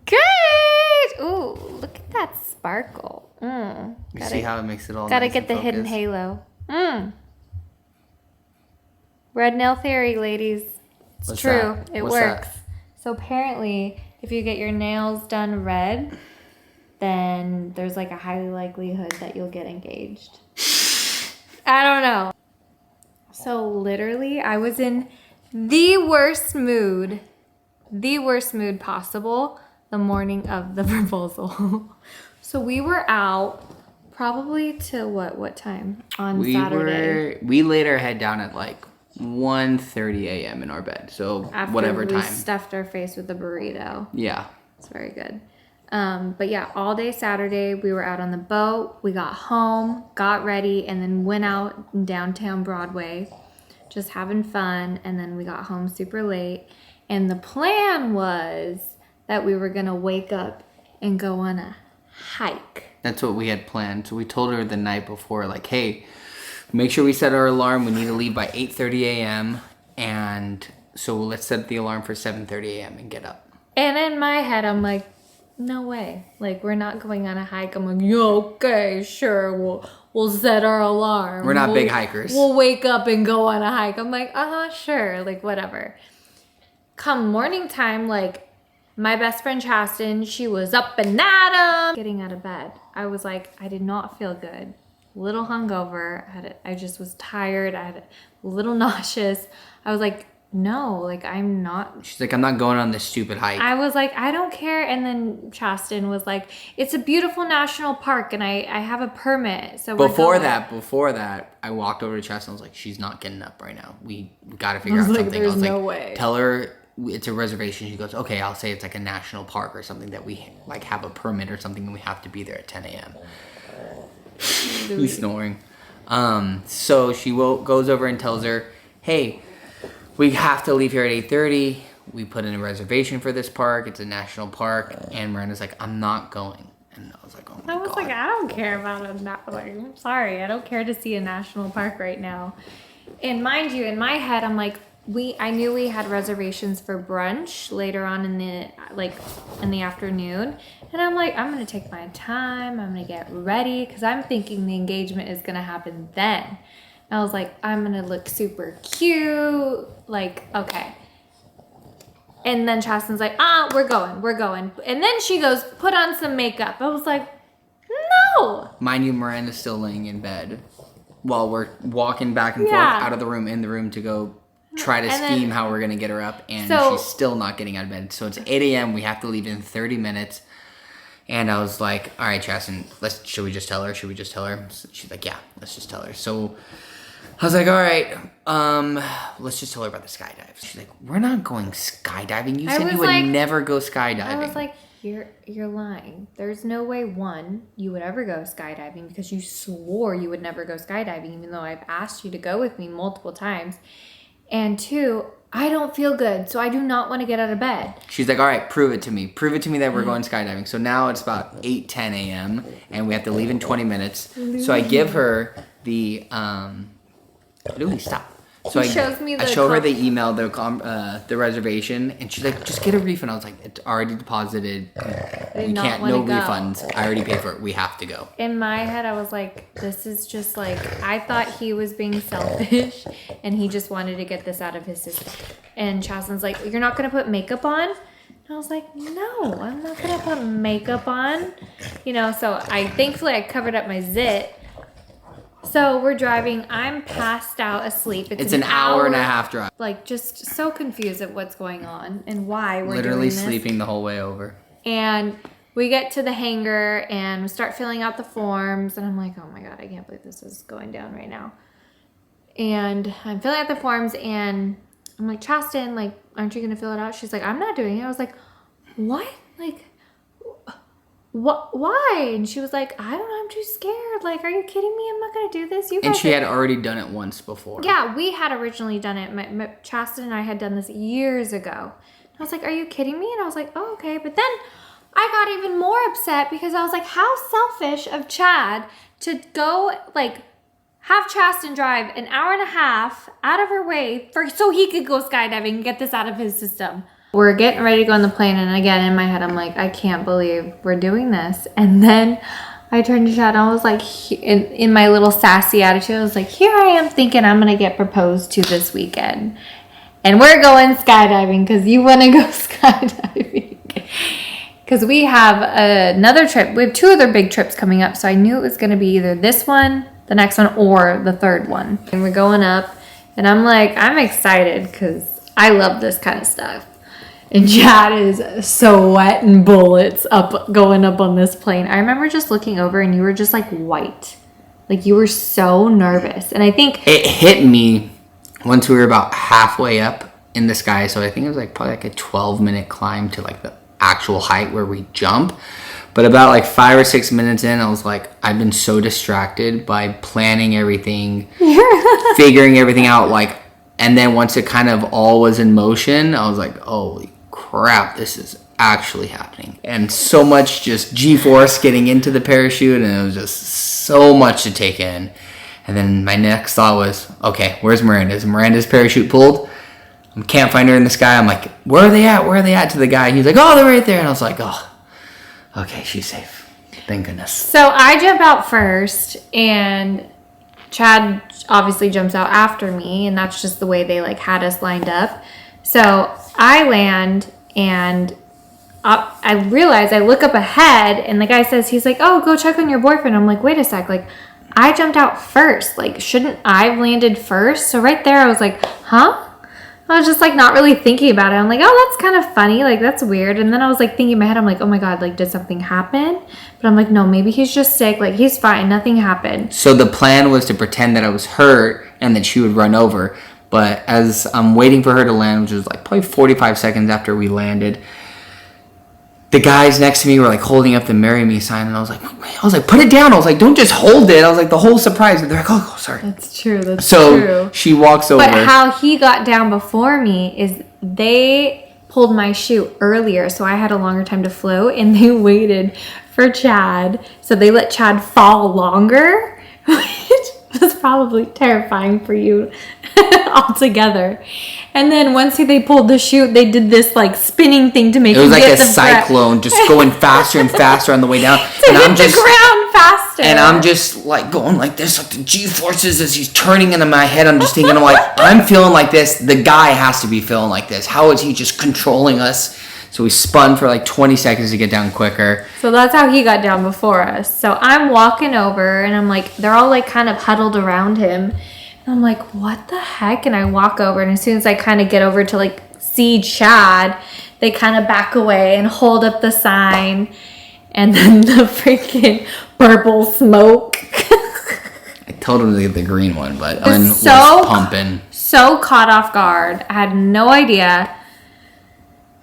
Good. Ooh, look at that sparkle. You see how it makes it all Gotta nice get and the focused? hidden halo. Red nail theory, ladies. It's What's true. that? It What's works. that? So apparently, if you get your nails done red, then there's like a high likelihood that you'll get engaged. I don't know. So literally, I was in the worst mood possible the morning of the proposal. So we were out probably till what time on Saturday? We laid our head down at like 1:30 a.m. in our bed. So After whatever we time. stuffed our face with a burrito. Yeah. It's very good. But yeah, all day Saturday we were out on the boat. We got home, got ready, and then went out in downtown Broadway, just having fun. And then we got home super late. And the plan was that we were gonna wake up and go on a hike. That's what we had planned. So we told her the night before, like, hey, make sure we set our alarm. We need to leave by 8:30 a.m. And so let's set the alarm for 7:30 a.m. and get up. And in my head, I'm like, no way. Like, we're not going on a hike. I'm like, yeah, okay, sure. We'll set our alarm. We're not big hikers. We'll wake up and go on a hike. I'm like, sure. Like, whatever. Come morning time, like, my best friend Chasten, she was up and at 'em. Getting out of bed. I was like, I did not feel good. A little hungover. I just was tired. I had a little nauseous. I was like, no, like, I'm not. She's like, I'm not going on this stupid hike. I was like, I don't care. And then Chasten was like, it's a beautiful national park and I have a permit. So Before that, I walked over to Chastity and was like, she's not getting up right now. We got to figure out like, something. there's I was no like, way. Tell her it's a reservation. She goes, okay, I'll say it's like a national park or something that we like have a permit or something and we have to be there at 10 a.m. He's snoring. So she goes over and tells her, hey, we have to leave here at 8:30. We put in a reservation for this park. It's a national park. And Miranda's like, I'm not going. And I was like, oh my God. I was like, I don't care about I'm sorry. I don't care to see a national park right now. And mind you, in my head, I'm like, I knew we had reservations for brunch later on in the afternoon. And I'm like, I'm going to take my time. I'm going to get ready because I'm thinking the engagement is going to happen then. And I was like, I'm going to look super cute. Like, okay. And then Chasten's like, we're going. And then she goes, put on some makeup. I was like, no. Mind you, Miranda's still laying in bed while we're walking back and forth out of the room, in the room to go try to scheme how we're going to get her up. And she's still not getting out of bed. So it's 8 a.m. We have to leave in 30 minutes. And I was like, all right, Chasten, should we just tell her? So she's like, yeah, let's just tell her. So I was like, all right, let's just tell her about the skydive. She's like, we're not going skydiving. You said you would never go skydiving. I was like, you're lying. There's no way, one, you would ever go skydiving because you swore you would never go skydiving, even though I've asked you to go with me multiple times. And two, I don't feel good, so I do not want to get out of bed. She's like, all right, prove it to me. Prove it to me that we're going skydiving. So now it's about 8:10 a.m. and we have to leave in 20 minutes. So I give her the... Louis, stop. So I show her the email, the reservation, and she's like, just get a refund. I was like, it's already deposited. We can't, no refunds. I already paid for it. We have to go. In my head, I was like, this is just like, I thought he was being selfish and he just wanted to get this out of his system. And Chasten's like, you're not going to put makeup on? And I was like, no, I'm not going to put makeup on. So thankfully I covered up my zit. So we're driving. I'm passed out asleep. It's an hour and a half drive. Like, just so confused at what's going on and why we're literally doing this. Sleeping the whole way over. And we get to the hangar and we start filling out the forms. And I'm like, oh my God, I can't believe this is going down right now. And I'm filling out the forms and I'm like, Chasten, like, aren't you going to fill it out? She's like, I'm not doing it. I was like, what? Like, what? Why? And she was like, I don't know, I'm too scared. Like, are you kidding me? I'm not going to do this. And she had already done it once before. Yeah, we had originally done it. Chasten and I had done this years ago. I was like, are you kidding me? And I was like, oh, okay. But then I got even more upset because I was like, how selfish of Chad to go, like, have Chasten drive an hour and a half out of her way so he could go skydiving and get this out of his system. We're getting ready to go on the plane, and again, in my head, I'm like, I can't believe we're doing this. And then I turned to Chad, and I was like, in my little sassy attitude, I was like, here I am thinking I'm going to get proposed to this weekend. And we're going skydiving because you want to go skydiving. Because we have another trip. We have 2 other big trips coming up, so I knew it was going to be either this one, the next one, or the third one. And we're going up, and I'm like, I'm excited because I love this kind of stuff. And Chad is sweating bullets going up on this plane. I remember just looking over and you were just like white. Like you were so nervous. And I think it hit me once we were about halfway up in the sky. So I think it was like probably like a 12-minute climb to like the actual height where we jump. But about like 5 or 6 minutes in, I was like, I've been so distracted by planning everything, figuring everything out. Like, and then once it kind of all was in motion, I was like, holy crap, this is actually happening. And so much just G-force getting into the parachute, and it was just so much to take in. And then my next thought was, okay, where's Miranda? Is Miranda's parachute pulled? I can't find her in the sky. I'm like, where are they at? Where are they at? To the guy. He's like, oh, they're right there. And I was like, oh, okay, she's safe. Thank goodness. So I jump out first, and Chad obviously jumps out after me, and that's just the way they like had us lined up. So I land, and I realize, I look up ahead, and the guy says, he's like, oh, go check on your boyfriend. I'm like, wait a sec, like, I jumped out first. Like, shouldn't I have landed first? So right there, I was like, huh? I was just, like, not really thinking about it. I'm like, oh, that's kind of funny. Like, that's weird. And then I was, like, thinking in my head, I'm like, oh, my God, like, did something happen? But I'm like, no, maybe he's just sick. Like, he's fine. Nothing happened. So the plan was to pretend that I was hurt and that she would run over. But as I'm waiting for her to land, which was, like, probably 45 seconds after we landed, the guys next to me were like holding up the marry me sign, and I was like, put it down. I was like, don't just hold it. I was like, the whole surprise. And they're like, oh, sorry. That's true. That's so true. So she walks over. But how he got down before me is they pulled my chute earlier, so I had a longer time to float, and they waited for Chad. So they let Chad fall longer, which was probably terrifying for you altogether. And then once they pulled the chute, they did this like spinning thing to make it was like a cyclone, just going faster and faster on the way down. And I'm just the ground faster. And I'm just like going like this, like the G-forces as he's turning into my head. I'm just thinking, I'm like, I'm feeling like this. The guy has to be feeling like this. How is he just controlling us? So we spun for like 20 seconds to get down quicker. So that's how he got down before us. So I'm walking over, and I'm like, they're all like kind of huddled around him. I'm like, what the heck? And I walk over, and as soon as I kind of get over to like see Chad, they kind of back away and hold up the sign, and then the freaking purple smoke. I told him to get the green one, but was pumping. So caught off guard. I had no idea.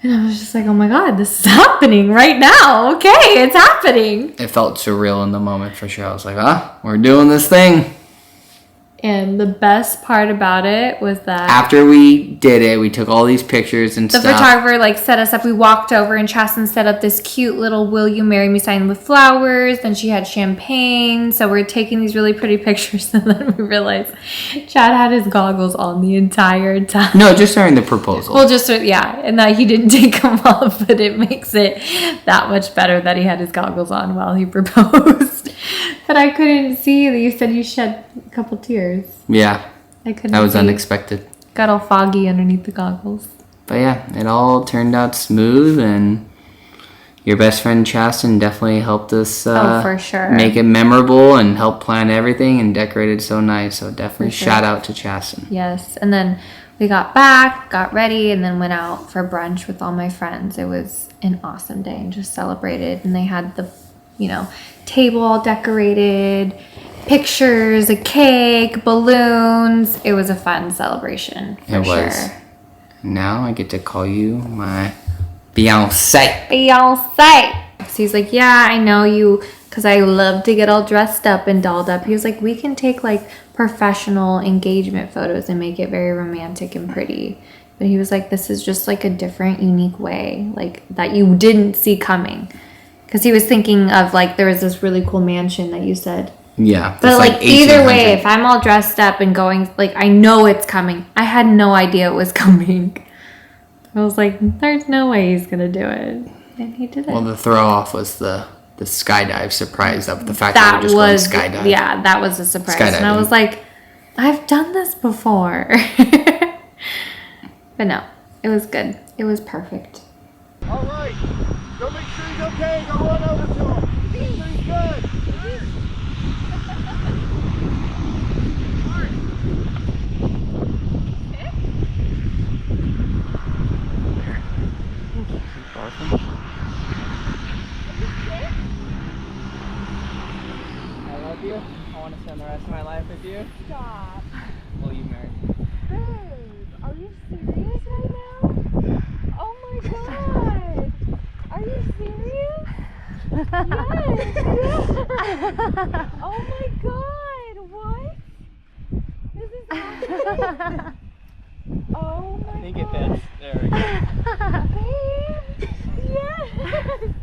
And I was just like, oh my God, this is happening right now. Okay, it's happening. It felt surreal in the moment for sure. I was like, we're doing this thing. And the best part about it was that after we did it, we took all these pictures and stuff. The photographer like set us up. We walked over, and Chasten set up this cute little "Will you marry me" sign with flowers. Then she had champagne. So we're taking these really pretty pictures, and then we realized Chad had his goggles on the entire time. No, just during the proposal. Well, and that he didn't take them off, but it makes it that much better that he had his goggles on while he proposed. But I couldn't see that you said you shed a couple tears. Yeah. I couldn't. That was unexpected. Got all foggy underneath the goggles. But yeah, it all turned out smooth, and your best friend Chasten definitely helped us for sure. make it memorable and help plan everything and decorate it so nice. So definitely shout out to Chasten. Yes. And then we got back, got ready, and then went out for brunch with all my friends. It was an awesome day and just celebrated. And they had the, table all decorated, pictures, a cake, balloons. It was a fun celebration. For sure. Now I get to call you my Beyonce. So he's like, yeah, I know you, because I love to get all dressed up and dolled up. He was like, we can take like professional engagement photos and make it very romantic and pretty. But he was like, this is just like a different, unique way, like that you didn't see coming. Because he was thinking of like, there was this really cool mansion that you said. Yeah. But like either way, if I'm all dressed up and going, like I know it's coming. I had no idea it was coming. I was like, there's no way he's gonna do it. And he did it. Well, the throw off was the skydive surprise of the fact that we just going skydive. Yeah, that was a surprise. Skydiving. And I was like, I've done this before. But no, it was good. It was perfect. All right, go make sure he's okay. Go run over to him. Make sure he's good. I love you. I want to spend the rest of my life with you. Stop. Will you marry me? Babe, are you serious right now? Oh my god. Are you serious? Yes. Oh my god. What? This is happening? Oh my god. I think it fits. There we go. Babe. Yes.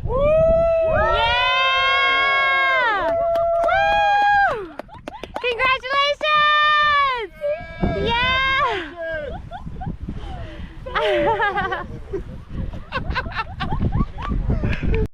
Woo! Yeah! Woo! Congratulations! Yeah!